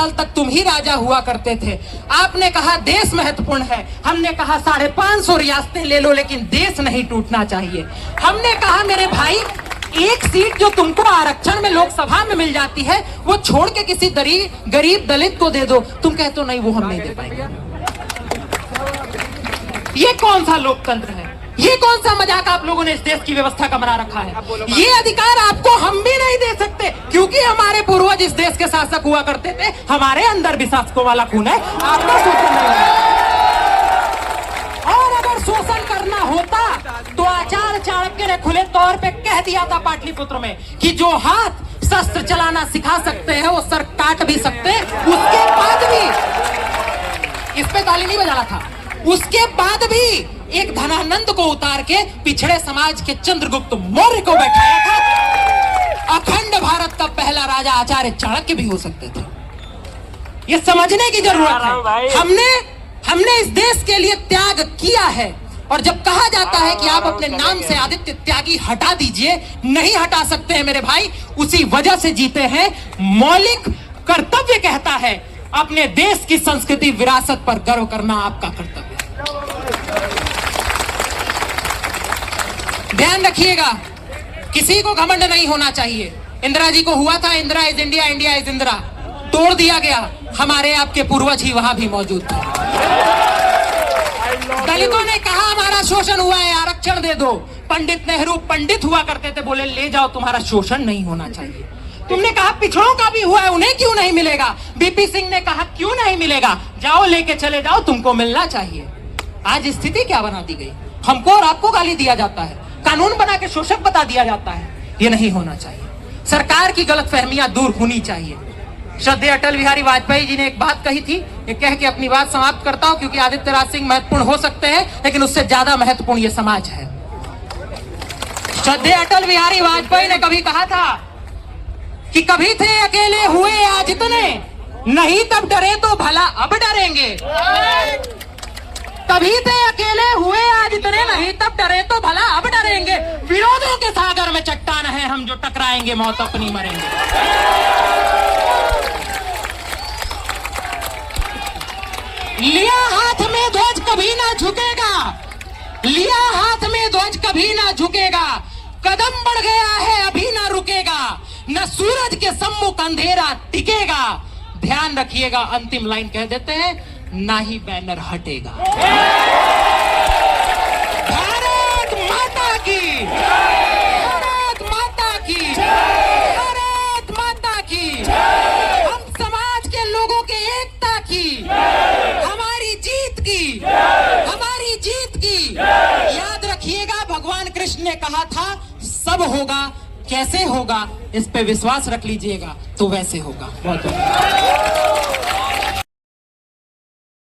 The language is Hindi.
साल तक तुम ही राजा हुआ करते थे। आपने कहा देश महत्वपूर्ण है, हमने कहा 550 रियासतें ले लो लेकिन देश नहीं टूटना चाहिए। हमने कहा मेरे भाई एक सीट जो तुमको आरक्षण में लोकसभा में मिल जाती है वो छोड़ के किसी गरीब दलित को दे दो। तुम कहते हो नहीं वो हम नहीं दे पाएंगे। ये कौन सा लोकतंत्र है? ये कौन सा मजाक आप लोगों ने इस देश की व्यवस्था का बना रखा है? ये अधिकार आपको हम भी नहीं दे सकते क्योंकि हमारे पूर्वज इस देश के शासक हुआ करते थे। हमारे अंदर भी शासकों वाला खून है, आपका शोषण नहीं है। और अगर शोषण करना होता तो आचार्य चाणक्य ने खुले तौर पे कह दिया था पाटलिपुत्र में कि जो हाथ शस्त्र चलाना सिखा सकते हैं वो सर काट भी सकते हैं। उसके बाद भी इस पे ताली नहीं बजाना था। उसके बाद भी एक धनानंद को उतार के पिछड़े समाज के चंद्रगुप्त मौर्य को बैठाया था। अखंड भारत का पहला राजा आचार्य चाणक्य भी हो सकते थे। ये समझने की जरूरत है। हमने इस देश के लिए त्याग किया है। और जब कहा जाता है कि आप अपने नाम से आदित्य त्यागी हटा दीजिए, नहीं हटा सकते हैं मेरे भाई। उसी वजह से जीते हैं। मौलिक कर्तव्य कहता है अपने देश की संस्कृति विरासत पर गर्व करना आपका कर्तव्य। ध्यान रखिएगा, किसी को घमंड नहीं होना चाहिए। इंदिरा जी को हुआ था Indira is India, India is Indira, तोड़ दिया गया। हमारे आपके पूर्वज ही वहां भी मौजूद थे। दलितों ने कहा हमारा शोषण हुआ है, आरक्षण दे दो। पंडित नेहरू पंडित हुआ करते थे, बोले ले जाओ, तुम्हारा शोषण नहीं होना चाहिए। तुमने कहा पिछड़ों का भी हुआ है, उन्हें क्यों नहीं मिलेगा? बीपी सिंह ने कहा क्यों नहीं मिलेगा, जाओ लेके चले जाओ, तुमको मिलना चाहिए। आज स्थिति क्या बना दी गई? हमको और आपको गाली दिया जाता है, कानून बना के शोषक बता दिया जाता है। ये नहीं होना चाहिए। सरकार की गलतफहमियां दूर होनी चाहिए। श्रद्धेय अटल बिहारी वाजपेयी जी ने एक बात कही थी, ये कह के अपनी बात समाप्त करता हूं क्योंकि आदित्य राज सिंह महत्वपूर्ण हो सकते हैं लेकिन उससे ज्यादा महत्वपूर्ण ये समाज है। श्रद्धेय अटल बिहारी वाजपेयी ने कभी कहा था कि कभी थे अकेले हुए आज इतने, नहीं तब डरे तो भला अब डरेंगे। कभी थे अकेले हुए आज इतने, नहीं तब डरे तो भला अब डरेंगे। विरोधों के सागर में चट्टान है हम, जो टकराएंगे मौत अपनी मरेंगे। लिया हाथ में ध्वज कभी ना झुकेगा, लिया हाथ में ध्वज कभी ना झुकेगा। कदम बढ़ गया है अभी ना रुकेगा, न सूरज के सम्मुख अंधेरा टिकेगा। ध्यान रखिएगा, अंतिम लाइन कह देते हैं, ना ही बैनर हटेगा। भारत माता की, भारत माता की, भारत माता की। हम समाज के लोगों के एकता की, हमारी जीत की, हमारी जीत की। याद रखिएगा, भगवान कृष्ण ने कहा था सब होगा, कैसे होगा इस पे विश्वास रख लीजिएगा तो वैसे होगा। बहुत